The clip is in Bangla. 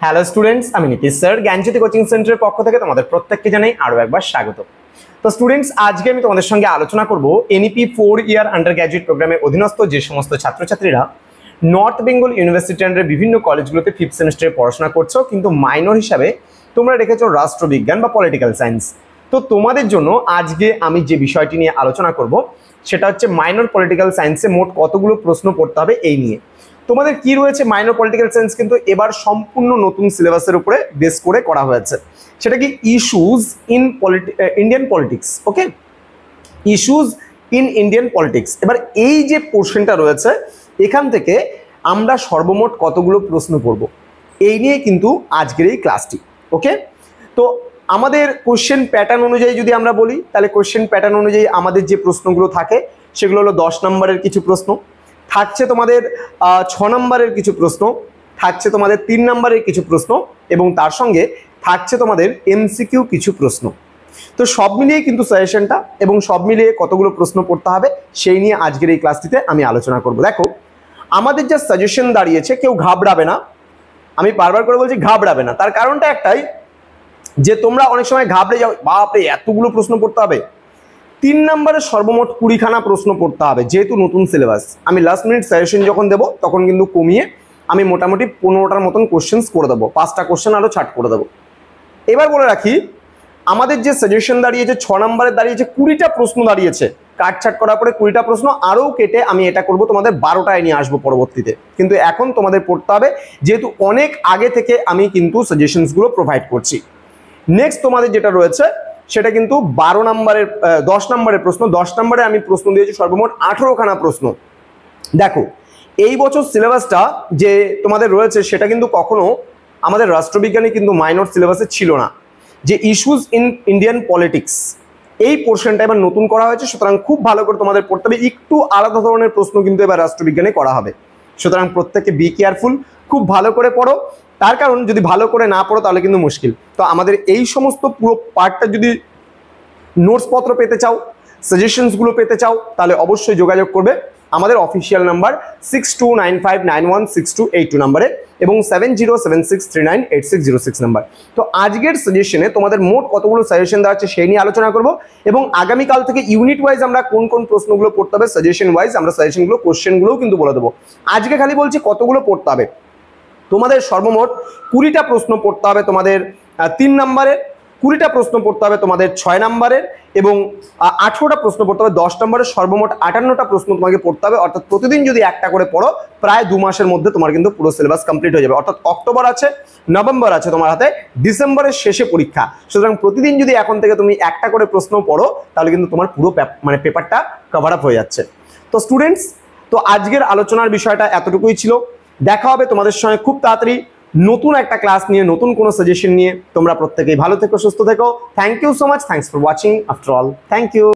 হ্যালো স্টুডেন্টস, আমি নীতিশ স্যার জ্ঞানজ্যোতি কোচিং সেন্টারের পক্ষ থেকে তোমাদের প্রত্যেককে জানাই আরো একবার স্বাগত। তো স্টুডেন্টস, আজকে আমি তোমাদের সঙ্গে আলোচনা করব এনইপি 4 ইয়ার আন্ডার গ্র্যাজুয়েট প্রোগ্রামের অধীনস্থ যে সমস্ত ছাত্রছাত্রীরা নর্থ বেঙ্গল ইউনিভার্সিটি আন্ডারে বিভিন্ন কলেজগুলোতে 5th সেমিস্টারে পড়াশোনা করছো, কিন্তু মাইনর হিসাবে তোমরা রেখেছো রাষ্ট্রবিজ্ঞান বা পলিটিক্যাল সায়েন্স। তো তোমাদের জন্য আজকে আমি যে বিষয়টি নিয়ে আলোচনা করব সেটা হচ্ছে মাইনর পলিটিক্যাল সায়েন্সে মোট কতগুলো প্রশ্ন পড়তে হবে এই নিয়ে। তোমাদের কি রয়েছে, মাইনর পলিটিক্যাল সায়েন্স কিন্তু এবার সম্পূর্ণ নতুন সিলেবাসের উপরে বেস করে করা হয়েছে। সেটা কি issues in Indian politics. Okay, issues in Indian politics. এবার এই যে পোর্শনটা রয়েছে এখান থেকে আমরা সর্বমোট কতগুলো প্রশ্ন পড়ব এই নিয়ে কিন্তু আজকের এই ক্লাসটি। ওকে, তো আমাদের কোশ্চেন প্যাটার্ন অনুযায়ী যদি আমরা বলি, তাহলে কোশ্চেন প্যাটার্ন অনুযায়ী আমাদের যে প্রশ্নগুলো থাকে সেগুলো হলো 10 নম্বরের কিছু প্রশ্ন থাকছে, তোমাদের 6 নম্বরের কিছু প্রশ্ন থাকছে, তোমাদের 3 নম্বরের কিছু প্রশ্ন, এবং তার সঙ্গে থাকছে তোমাদের এমসিকিউ কিছু প্রশ্ন। তো সব মিলিয়ে কিন্তু সাজেশনটা এবং সব মিলিয়ে কতগুলো প্রশ্ন পড়তে হবে সেই নিয়ে আজকের এই ক্লাসটিতে আমি আলোচনা করব। দেখো, আমাদের যা সাজেশন দাঁড়িয়েছে, কেউ ঘাবড়াবে না, আমি বারবার করে বলছি ঘাবড়াবে না। তার কারণটা একটাই, যে তোমরা অনেক সময় ঘাবড়ে যাও, বাপরে এতগুলো প্রশ্ন পড়তে হবে। 3 নম্বরে সর্বমোট 20খানা প্রশ্ন পড়তে হবে, যেহেতু নতুন সিলেবাস। আমি লাস্ট মিনিট সাজেশন যখন দেবো তখন কিন্তু কমিয়ে আমি মোটামুটি 15টার মতন কোশ্চেন্স করে দেবো, 5টা কোশ্চেন আরও ছাড় করে দেবো। এবার বলে রাখি, আমাদের যে সাজেশন দাঁড়িয়েছে 6 নম্বরে দাঁড়িয়েছে 20টা প্রশ্ন দাঁড়িয়েছে, কাটছাট করার পরে 20টা প্রশ্ন আরও কেটে আমি এটা করব তোমাদের 12টায় নিয়ে আসবো পরবর্তীতে। কিন্তু এখন তোমাদের পড়তে হবে, যেহেতু অনেক আগে থেকে আমি কিন্তু সাজেশনসগুলো প্রোভাইড করছি। নেক্সট তোমাদের যেটা রয়েছে সেটা কিন্তু 12 নম্বরের 10 নম্বরের প্রশ্ন। 10 নম্বরে আমি প্রশ্ন দিয়েছি সর্বমোট 18খানা প্রশ্ন। দেখো, এই বছর সিলেবাসটা যে তোমাদের রয়েছে সেটা কিন্তু কখনো আমাদের রাষ্ট্রবিজ্ঞানে কিন্তু মাইনর সিলেবাসে ছিল না। যে ইস্যুজ ইন ইন্ডিয়ান পলিটিক্স এই পোর্শনটা এবার নতুন করা হয়েছে, সুতরাং খুব ভালো করে তোমাদের পড়তে হবে। একটু আলাদা ধরনের প্রশ্ন কিন্তু এবার রাষ্ট্রবিজ্ঞানে করা হবে, সুতরাং প্রত্যেকে বি কেয়ারফুল, খুব ভালো করে পড়ো। তার কারণ যদি ভালো করে না পড়ো তাহলে কিন্তু মুশকিল। তো আমাদের এই সমস্ত পুরো পার্টটা যদি নোটসপত্র পেতে চাও, সাজেশনসগুলো পেতে চাও, তাহলে অবশ্যই যোগাযোগ করবে আমাদের অফিসিয়াল নাম্বার 6295916282 নাম্বারে এবং 7076398606 নাম্বার। তো আজকের সাজেশনে তোমাদের মোট কতগুলো সাজেশন দেওয়া হচ্ছে সেই নিয়ে আলোচনা করব, এবং আগামীকাল থেকে ইউনিট ওয়াইজ আমরা কোন কোন প্রশ্নগুলো পড়তে হবে সাজেশন ওয়াইজ আমরা সাজেশনগুলো কোশ্চেনগুলোও কিন্তু বলে দেবো। আজকে খালি বলছি কতগুলো পড়তে হবে। তোমাদের সর্বমোট 20টা প্রশ্ন পড়তে হবে তোমাদের 3 নম্বরের, 20টা প্রশ্ন পড়তে হবে তোমাদের 6 নম্বরের, এবং 18টা প্রশ্ন পড়তে হবে 10 নম্বরের। সর্বমোট 58টা প্রশ্ন তোমাকে পড়তে হবে। অর্থাৎ প্রতিদিন যদি একটা করে পড়ো, প্রায় 2 মাসের মধ্যে তোমার কিন্তু পুরো সিলেবাস কমপ্লিট হয়ে যাবে। অর্থাৎ অক্টোবর আছে, নভেম্বর আছে তোমার হাতে, ডিসেম্বরের শেষে পরীক্ষা। সুতরাং প্রতিদিন যদি এখন থেকে তুমি একটা করে প্রশ্ন পড়ো তাহলে কিন্তু তোমার পুরো পেপারটা কভার আপ হয়ে যাচ্ছে। তো স্টুডেন্টস, তো আজকের আলোচনার বিষয়টা এতটুকুই ছিল। দেখা হবে তোমাদের সঙ্গে খুব তাড়াতাড়ি নতুন একটা ক্লাস নিয়ে, নতুন কোনো সাজেশন নিয়ে। তোমরা প্রত্যেকেই ভালো থেকো, সুস্থ থেকো। Thank you so much, thanks for watching after all, thank you.